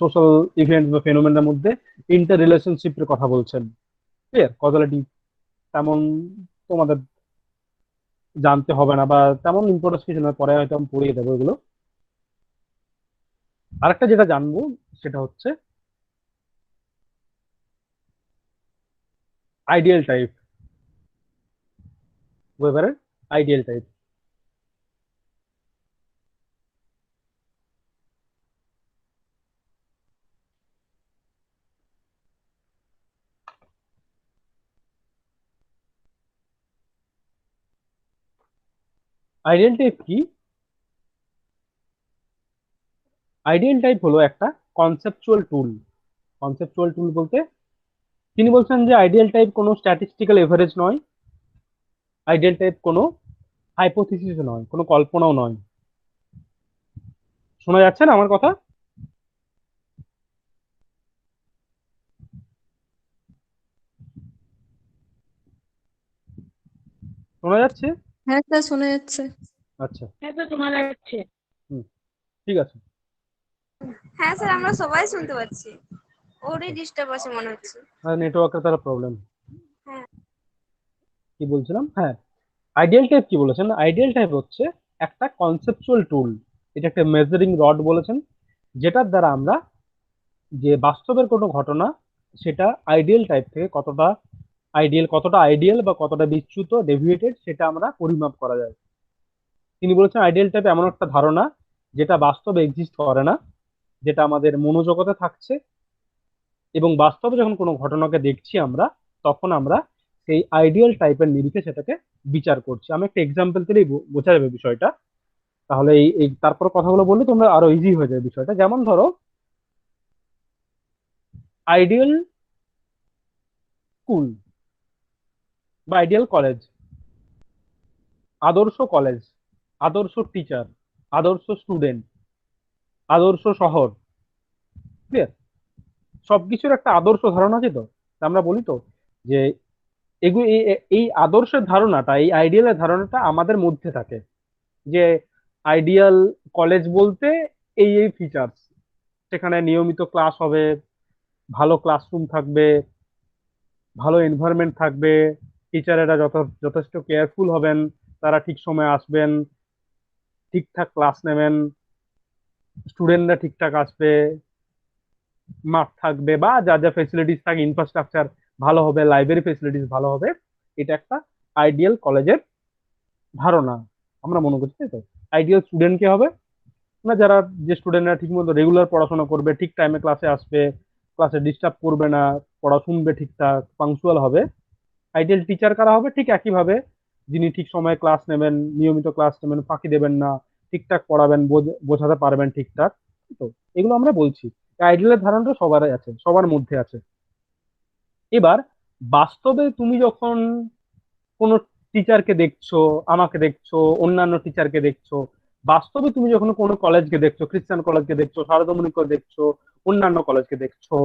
Speaker 1: সোশ্যাল ইভেন্ট বা ফেনোমেনার মধ্যে ইন্টার রিলেশনশিপের কথা বলছেন। ক্লিয়ার? কজালিটি তেমন তোমাদের জানতে হবে না, বা তেমন ইম্পর্টেন্স কিছু নয়, পরে হয়তো আমি পড়িয়ে দেবো এগুলো। আরেকটা যেটা জানবো সেটা হচ্ছে আইডিয়াল টাইপ, ওয়েবারের আইডিয়াল টাইপ। আইডিয়াল টাইপ কি? আইডিয়াল টাইপ হলো একটা কনসেপচুয়াল টুল। কনসেপচুয়াল টুল বলতে তিনি বলছেন যে আইডিয়াল টাইপ কোনো স্ট্যাটিস্টিক্যাল এভারেজ নয়, আইডিয়াল টাইপ কোনো হাইপোথিসিস নয়, কোনো কল্পনাও নয়। শোনা যাচ্ছে না আমার কথা? শোনা যাচ্ছে?
Speaker 3: হ্যাঁ স্যার, শোনা যাচ্ছে।
Speaker 1: আচ্ছা।
Speaker 2: হ্যাঁ স্যার, শোনা যাচ্ছে।
Speaker 1: হুম, ঠিক আছে।
Speaker 3: হ্যাঁ স্যার, আমরা সবাই শুনতে পাচ্ছি। ওরই ডিস্টার্ব আছে মনে হচ্ছে।
Speaker 1: নেটওয়ার্কের তাহলে প্রবলেম। কি বলছিলাম, হ্যাঁ, আইডিয়াল টাইপ কি বলেছেন? আইডিয়াল টাইপ হচ্ছে একটা কনসেপচুয়াল টুল, এটা একটা মেজারিং রড বলেছেন, যেটার দ্বারা আমরা যে বাস্তবের কোনো ঘটনা সেটা আইডিয়াল টাইপ থেকে কতটা আইডিয়াল বা কতটা বিচ্যুত ডেভিয়েটেড সেটা আমরা পরিমাপ করা যায়। তিনি বলেছেন আইডিয়াল টাইপ এমন একটা ধারণা যেটা বাস্তবে এক্সিস্ট করে না, যেটা আমাদের মনোজগতে থাকছে, এবং বাস্তবে যখন কোনো ঘটনাকে দেখছি আমরা, তখন আমরা সেই আইডিয়াল টাইপের নিরিখে সেটাকে বিচার করছি। আমি একটা এক্সাম্পল দিলেই বোঝা যাবে বিষয়টা। তাহলে এই তারপর কথাগুলো বললে তোমরা আরো ইজি হয়ে যাবে বিষয়টা। যেমন ধরো, আইডিয়াল স্কুল বা আইডিয়াল কলেজ, আদর্শ কলেজ, আদর্শ টিচার, আদর্শ স্টুডেন্ট, আদর্শ শহর, ক্লিয়ার? সবকিছুর একটা আদর্শ ধারণা আছে তো। তা আমরা বলি তো যে এগুলো এই আদর্শের ধারণাটা, এই আইডিয়ালের ধারণাটা আমাদের মধ্যে থাকে, যে আইডিয়াল কলেজ বলতে এই ফিচার্স, সেখানে নিয়মিত ক্লাস হবে, ভালো ক্লাসরুম থাকবে, ভালো এনভায়রনমেন্ট থাকবে, টিচারেরা যথেষ্ট কেয়ারফুল হবেন, তারা ঠিক সময় আসবেন, ঠিকঠাক ক্লাস নেবেন, স্টুডেন্টরা ঠিকঠাক আসবে, মাঠ থাকবে বা যা যা ফেসিলিটিস থাকে, ইনফ্রাস্ট্রাকচার ভালো হবে, লাইব্রেরি ফেসিলিটিস ভালো হবে। এটা একটা আইডিয়াল কলেজের ধারণা আমরা মনে করছি, তাই তো? আইডিয়াল স্টুডেন্ট কে হবে না, যারা যে স্টুডেন্টরা ঠিকমতো রেগুলার পড়াশোনা করবে, ঠিক টাইমে ক্লাসে আসবে, ক্লাসে ডিস্টার্ব করবে না, পড়া শুনবে ঠিকঠাক, পাংচুয়াল হবে। আইডিয়াল টিচার কারা হবে? ঠিক একইভাবে, যিনি ঠিক সময়ে ক্লাস নেবেন, নিয়মিত ক্লাস নেবেন, ফাঁকি দেবেন না, ঠিকঠাক পড়াবেন, বোঝাতে পারবেন ঠিকঠাক। তো এগুলো আমরা বলছি আইডিয়ালের ধারণাটা সবার আছে, সবার মধ্যে আছে। এবার বাস্তবে তুমি যখন কোনো টিচারকে দেখছো, আমাকে দেখছো, অন্যান্য টিচারকে দেখছো, বাস্তবে তুমি যখন কোনো কলেজকে দেখছো, খ্রিস্টান কলেজকে দেখছো, সারদামণিকে দেখছো, অন্যান্য কলেজকে দেখছো,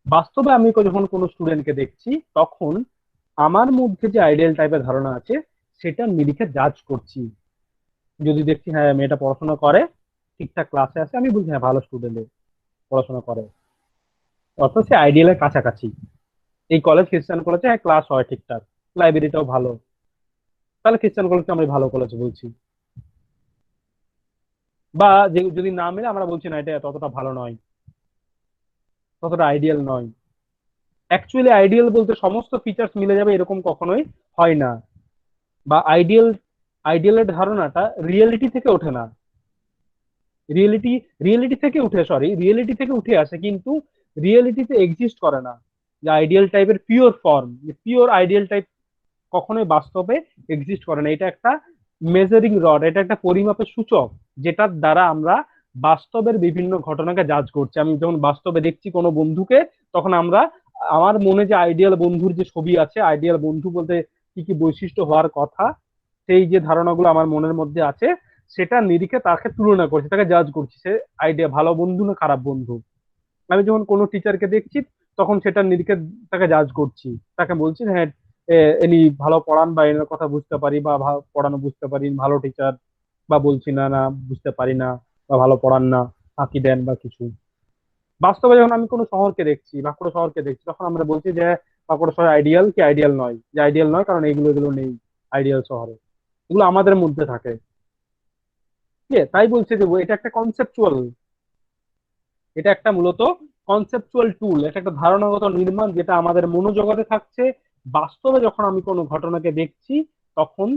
Speaker 1: বাস্তবে আমি যখন কোনো স্টুডেন্টকে দেখছি, তখন আমার মধ্যে যে আইডিয়াল টাইপের ধারণা আছে সেটা নিরিখে জাজ করছি। যদি দেখছি হ্যাঁ মেয়েটা পড়াশোনা করে, ঠিকঠাক ক্লাসে আসে, আমি বুঝি হ্যাঁ ভালো স্টুডেন্ট, পড়াশোনা করে, অর্থাৎ সে আইডিয়ালের কাছাকাছি। এই কলেজ খ্রিস্টান কলেজে হ্যাঁ ক্লাস হয় ঠিকঠাক, লাইব্রেরিটাও ভালো, তাহলে খ্রিস্টান কলেজকে আমি ভালো কলেজ বলছি। বা যে যদি না মিলে আমরা বলছি না এটা ততটা ভালো নয়, ততটা আইডিয়াল নয়। অ্যাকচুয়ালি আইডিয়াল বলতে সমস্ত ফিচার্স মিলে যাবে এরকম কখনোই হয় না। বা আইডিয়ালের ধারণাটা রিয়েলিটি থেকে ওঠে না, রিয়েলিটি রিয়েলিটি থেকে উঠে আসে, কিন্তু রিয়েলিটিতে এক্সিস্ট করে না। যে আইডিয়াল টাইপের pure form, pure ideal type কখনোই বাস্তবে এক্সিস্ট করে না। এটা একটা মেজারিং রড, এটা একটা পরিমাপের সূচক, যেটার দ্বারা আমরা বাস্তবের বিভিন্ন ঘটনাকে জাজ করছি। আমি যখন বাস্তবে দেখছি কোনো বন্ধুকে, তখন আমরা আমার মনে যে আইডিয়াল বন্ধুর যে ছবি আছে, আইডিয়াল বন্ধু বলতে কি কি বৈশিষ্ট্য হওয়ার কথা, সেই যে ধারণাগুলো আমার মনের মধ্যে আছে, সেটা নিরিখে তাকে তুলনা করছি, তাকে জাজ করছি, সে আইডিয়া ভালো বন্ধু না খারাপ বন্ধু। আমি যখন কোনো টিচারকে দেখছি, তখন সেটার নিরিখে তাকে জাজ করছি, তাকে বলছি হ্যাঁ ইনি ভালো পড়ান, বা এনার কথা বুঝতে পারি, বা পড়ানো বুঝতে পারি, ভালো টিচার। বা বলছি না না বুঝতে পারি না, বা ভালো পড়ান না, ফাঁকি দেন বা কিছু। বাস্তবে যখন আমি কোনো শহরকে দেখছি, বাঁকুড়া শহরকে দেখছি, তখন আমরা বলছি যে বাঁকুড়া শহর আইডিয়াল কি আইডিয়াল নয়, যে আইডিয়াল নয় কারণ এগুলো এগুলো নেই আইডিয়াল শহরে। এগুলো আমাদের মধ্যে থাকে। ঠিক আছে? তাই বলছে যে এটা একটা কনসেপচুয়াল, এটা একটা মূলত কনসেপচুয়াল টুল, এটা একটা ধারণাগত নির্মাণ যেটা আমাদের মনোজগতে থাকছে। বাস্তবে যখন আমি কোনো ঘটনাকে দেখছি, তখন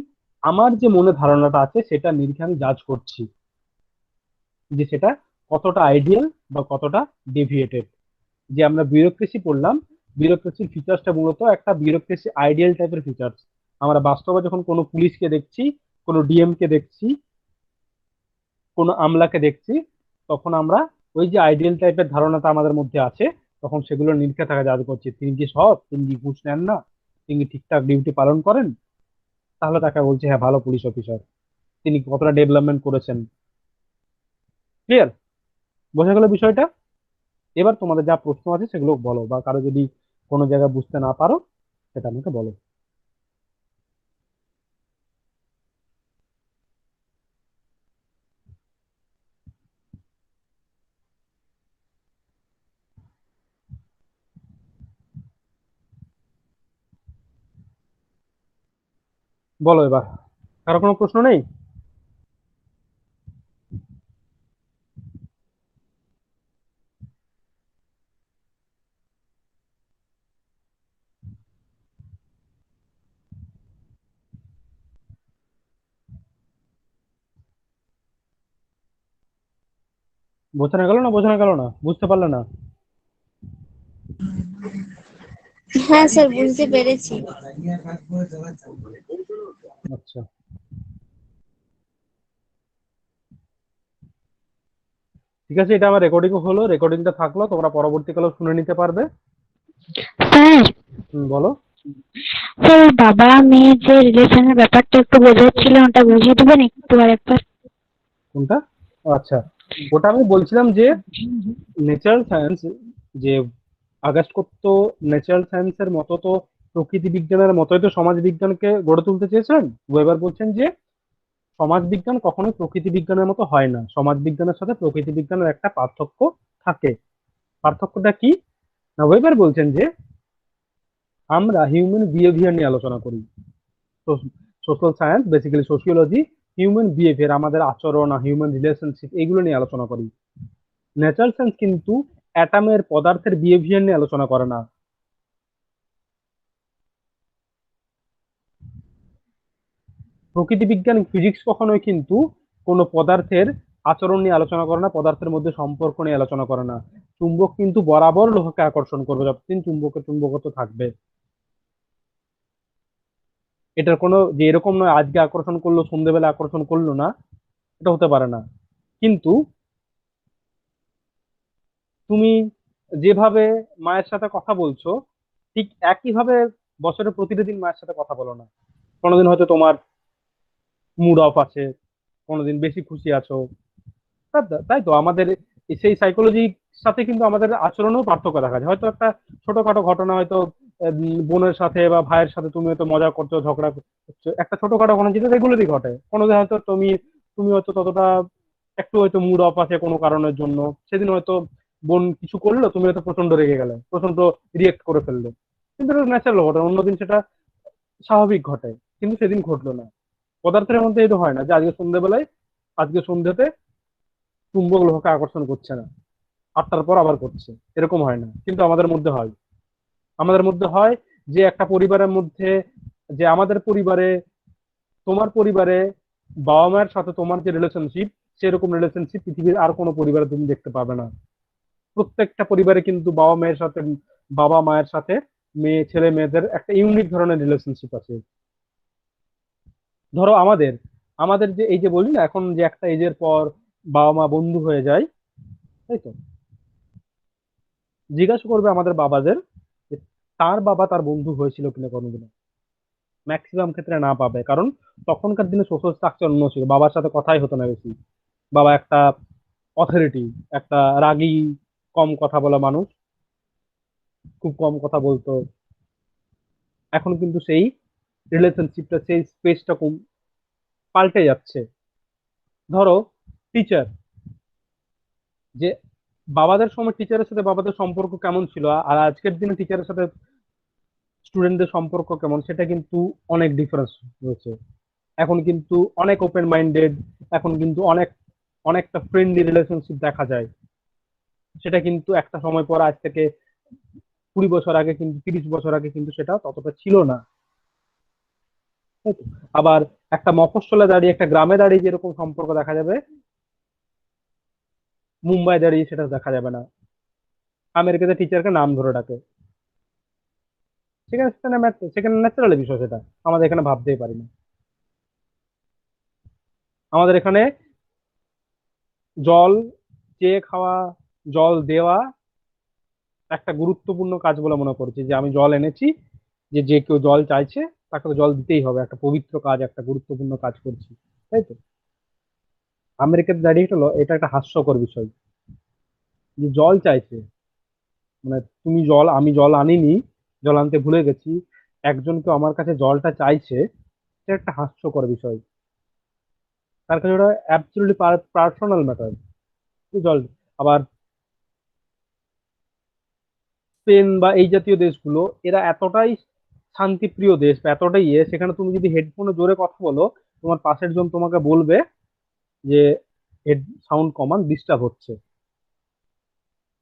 Speaker 1: আমার যে মনে ধারণাটা আছে সেটা নিরিখে আমি জাজ করছি যে সেটা কতটা আইডিয়াল বা কতটা ডেভিয়েটেড। যে আমরা বিউরোক্রেসি পড়লাম, বিউরোক্রেসির ফিচার্সটা মূলত একটা বিউরোক্রেসি আইডিয়াল টাইপের ফিচার্স। আমরা বাস্তবে যখন কোনো পুলিশকে দেখছি, কোনো ডিএম কে দেখছি, কোনো আমলাকে দেখছি, তখন আমরা ওই যে আইডিয়াল টাইপের ধারণাটা আমাদের মধ্যে আছে, তখন সেগুলো নিরীক্ষা থাকা জাজ করছি। তিনি কি সৎ, তিনি কি ঘুষ নেন না, তিনি ঠিকঠাক ডিউটি পালন করেন, তাহলে তাকে বলছে হ্যাঁ ভালো পুলিশ অফিসার, তিনি কতটা ডেভেলপমেন্ট করেছেন। ক্লিয়ার? বোঝা গেল বিষয়টা? এবার তোমাদের যা প্রশ্ন আছে সেগুলো বলো, বা কারো যদি কোনো জায়গায় বুঝতে না পারো সেটা আমাকে বলো। বলো এবার, কারো কোনো প্রশ্ন নেই? বোঝানো গেল না, বোঝানো গেল না, বুঝতে পারলে না?
Speaker 2: হ্যাঁ স্যার বুঝতে পেরেছি।
Speaker 1: আচ্ছা, ঠিক আছে, এটা আমার রেকর্ডিং হলো, রেকর্ডিংটা থাকলো, তোমরা পরবর্তীকালেও শুনে নিতে পারবে।
Speaker 4: স্যার,
Speaker 1: বলো।
Speaker 4: স্যার ওই বাবা মেয়ে যে রিলেশনের ব্যাপারটা একটু বোঝাচ্ছিলেন, ওটা বুঝিয়ে দেবেন একটু আরেকবার?
Speaker 1: কোনটা? আচ্ছা, ওটা আমি বলছিলাম যে ন্যাচারাল সায়েন্স, যে আগস্ট করতো ন্যাচারাল সায়েন্সের মতো তো প্রকৃতি বিজ্ঞানের মতোই তো সমাজ বিজ্ঞানকে গড়ে তুলতে চেয়েছেন। ওয়েবার বলছেন যে সমাজ বিজ্ঞান কখনোই প্রকৃতি বিজ্ঞানের মতো হয় না, সমাজ বিজ্ঞানের সাথে প্রকৃতি বিজ্ঞানের একটা পার্থক্য থাকে। পার্থক্যটা কি? না, ওয়েবার বলছেন যে আমরা হিউম্যান বিহেভিয়ার নিয়ে আলোচনা করি। Social science basically sociology human behaviour, আমাদের আচরণ, হিউম্যান রিলেশনশিপ, এগুলো নিয়ে আলোচনা করি। ন্যাচারাল সায়েন্স কিন্তু অ্যাটমের, পদার্থের বিহেভিয়ার নিয়ে আলোচনা করে না। প্রকৃতি বিজ্ঞান, ফিজিক্স কখনোই কিন্তু কোনো পদার্থের আচরণ নিয়ে আলোচনা করে না, পদার্থের মধ্যে সম্পর্ক নিয়ে আলোচনা করে না। চুম্বক কিন্তু বরাবর লোহকে আকর্ষণ করবে, যতদিন চুম্বকের চুম্বকত্ব থাকবে। এটার কোনো যে এরকম নয় আজকে আকর্ষণ করলো সন্ধ্যেবেলা আকর্ষণ করলো না, এটা হতে পারে না। কিন্তু তুমি যেভাবে মায়ের সাথে কথা বলছো, ঠিক একইভাবে বছরের প্রতিটা দিন মায়ের সাথে কথা বলো না। কোনোদিন হয়তো তোমার মুড অফ আছে, কোনোদিন বেশি খুশি আছো। তাই তো আমাদের সেই সাইকোলজির সাথে কিন্তু আমাদের আচরণেও পার্থক্য দেখা যায়। হয়তো একটা ছোটখাটো ঘটনা, হয়তো বোনের সাথে বা ভাইয়ের সাথে তুমি হয়তো মজা করছো, ঝগড়া করছো, একটা ছোটখাটো ঘটনা যেটা রেগুলারই ঘটে, কোনোদিন হয়তো তুমি তুমি হয়তো ততটা একটু হয়তো মুড অফ আছে কোনো কারণের জন্য, সেদিন হয়তো বোন কিছু করলো, তুমি হয়তো প্রচন্ড রেগে গেলে, প্রচন্ড রিয়েক্ট করে ফেললে। কিন্তু এটা ন্যাচারাল ঘটে, অন্যদিন সেটা স্বাভাবিক ঘটে, কিন্তু সেদিন ঘটলো না। পদার্থের মধ্যে এটা হয় না যে আজকে সন্ধ্যেবেলায়, আজকে সন্ধ্যেতে চুম্বক লোহকে আকর্ষণ করছে না, 8টার পর আবার করছে, এরকম হয় না। কিন্তু আমাদের মধ্যে হয়। আমাদের মধ্যে হয় যে একটা পরিবারের মধ্যে, যে আমাদের পরিবারে, তোমার পরিবারে বাবা মায়ের সাথে তোমার যে রিলেশনশিপ, সেরকম রিলেশনশিপ পৃথিবীর আর কোনো পরিবারে তুমি দেখতে পাবে না। প্রত্যেকটা পরিবারে কিন্তু বাবা মায়ের সাথে, বাবা মায়ের সাথে মেয়ে ছেলে মেয়েদের একটা ইউনিক ধরনের রিলেশনশিপ আছে। ধরো আমাদের আমাদের যে এই যে বলি না এখন যে একটা এজের পর বাবা মা বন্ধু হয়ে যায়, তাই তো? জিজ্ঞাসা করবে আমাদের বাবাদের যে তার বাবা তার বন্ধু হয়েছিল কিনা কোনোদিনও। ম্যাক্সিমাম ক্ষেত্রে না পাবে, কারণ তখনকার দিনে সোশ্যাল স্ট্রাকচার অন্য ছিল, বাবার সাথে কথাই হতো না বেশি। বাবা একটা অথরিটি, একটা রাগী, কম কথা বলা মানুষ, খুব কম কথা বলতো। এখন কিন্তু সেই রিলেশনশিপটা, সেই স্পেসটা পাল্টে যাচ্ছে। ধরো টিচার, যে বাবাদের সময় টিচারের সাথে বাবাদের সম্পর্ক কেমন ছিল আর আজকের দিনে টিচারের সাথে স্টুডেন্টদের সম্পর্ক কেমন, সেটা কিন্তু অনেক ডিফারেন্স রয়েছে। এখন কিন্তু অনেক ওপেন মাইন্ডেড, এখন কিন্তু অনেকটা ফ্রেন্ডলি রিলেশনশিপ দেখা যায়। সেটা কিন্তু একটা সময় পর, আজ থেকে 20 বছর আগে কিন্তু, 30 বছর আগে কিন্তু সেটা ততটা ছিল না, তাই তো? আবার একটা মফস্বলে দাঁড়িয়ে, একটা গ্রামে দাঁড়িয়ে যেরকম সম্পর্ক দেখা যাবে, মুম্বাই দাঁড়িয়ে সেটা দেখা যাবে না। আমেরিকাতে টিচারকে নাম ধরে ডাকে, সেখানে সেখানে সেখানে ন্যাচারাল বিষয়, সেটা আমাদের এখানে ভাবতেই পারি না। আমাদের এখানে জল চেয়ে খাওয়া, জল দেওয়া একটা গুরুত্বপূর্ণ কাজ বলে মনে করছি, যে আমি জল এনেছি, যে যে কেউ জল চাইছে তাকে তো জল দিতেই হবে, একটা পবিত্র কাজ, একটা গুরুত্বপূর্ণ কাজ করছি, তাই তো? আমেরিকাতে দাঁড়িয়ে এটা এটা একটা হাস্যকর বিষয়, যে জল চাইছে, মানে তুমি জল, আমি জল আনিনি, জল আনতে ভুলে গেছি, একজন কেউ আমার কাছে জলটা চাইছে, এটা একটা হাস্যকর বিষয়। তার কাছে ওটা অ্যাবসলিউটলি পার্সোনাল ম্যাটার, জল। আবার স্পেন বা এই জাতীয় দেশগুলো, এরা এতটাই শান্তিপ্রিয় দেশ বা এতটাই ইয়ে, সেখানে তুমি যদি হেডফোনে জোরে কথা বলো, তোমার পাশের জন তোমাকে বলবে যে হেড সাউন্ড কমান, ডিস্টার্ব হচ্ছে।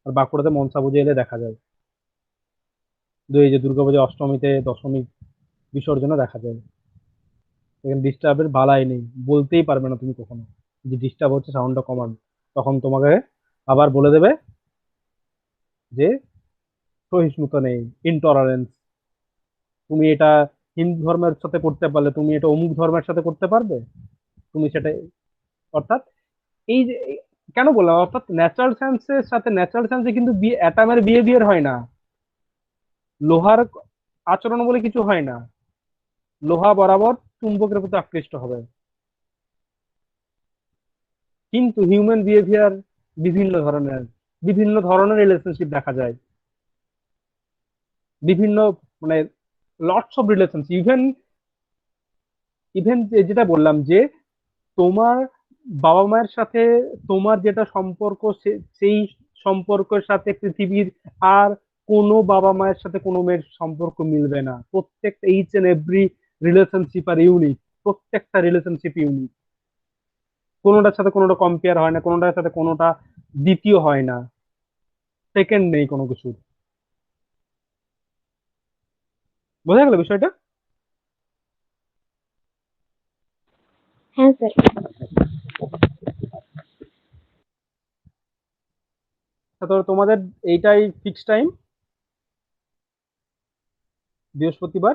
Speaker 1: আর বাঁকুড়াতে মনসা পুজো এলে দেখা যায়, এই যে দুর্গাপূজা অষ্টমীতে দশমী বিসর্জনে দেখা যায়, এখানে ডিস্টার্বের বালাই নেই, বলতেই পারবে না তুমি কখনো যে ডিস্টার্ব হচ্ছে, সাউন্ডটা কমান। তখন তোমাকে আবার বলে দেবে যে সহিষ্ণুতা নেই, ইনটলারেন্স। তুমি এটা হিন্দু ধর্মের সাথে করতে পারলে তুমি এটা অমুক ধর্মের সাথে করতে পারবে? তুমি সেটা, অর্থাৎ এই যে কেন বললাম, অর্থাৎ ন্যাচারাল সায়েন্সের সাথে, ন্যাচারাল সায়েন্সে কিন্তু অ্যাটমের বিহেভিয়ার হয় না, লোহার আচরণ বলে কিছু হয় না, লোহা বরাবর চুম্বকের প্রতি আকৃষ্ট হবে। কিন্তু হিউম্যান বিহেভিয়ার বিভিন্ন ধরনের, বিভিন্ন ধরনের রিলেশনশিপ দেখা যায়, বিভিন্ন মানে lots of relationship. Even even যেটা বললাম যে তোমার বাবা মায়ের সাথে তোমার যেটা সম্পর্ক, সেই সম্পর্কের সাথে পৃথিবীর আর কোনো বাবা মায়ের সাথে কোনো মেয়ের সম্পর্ক মিলবে না। প্রত্যেকটা each and every relationship are unique, প্রত্যেকটা রিলেশনশিপ ইউনিক, কোনোটার সাথে কোনোটা কম্পেয়ার হয় না, কোনোটার সাথে কোনোটা দ্বিতীয় হয় না, সেকেন্ড নেই কোনো কিছুর। বোঝা গেল বিষয়টা?
Speaker 4: হ্যাঁ স্যার।
Speaker 1: তো তোমাদের এইটাই ফিক্স টাইম, বৃহস্পতিবার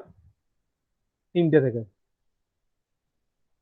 Speaker 1: 3টে থেকে।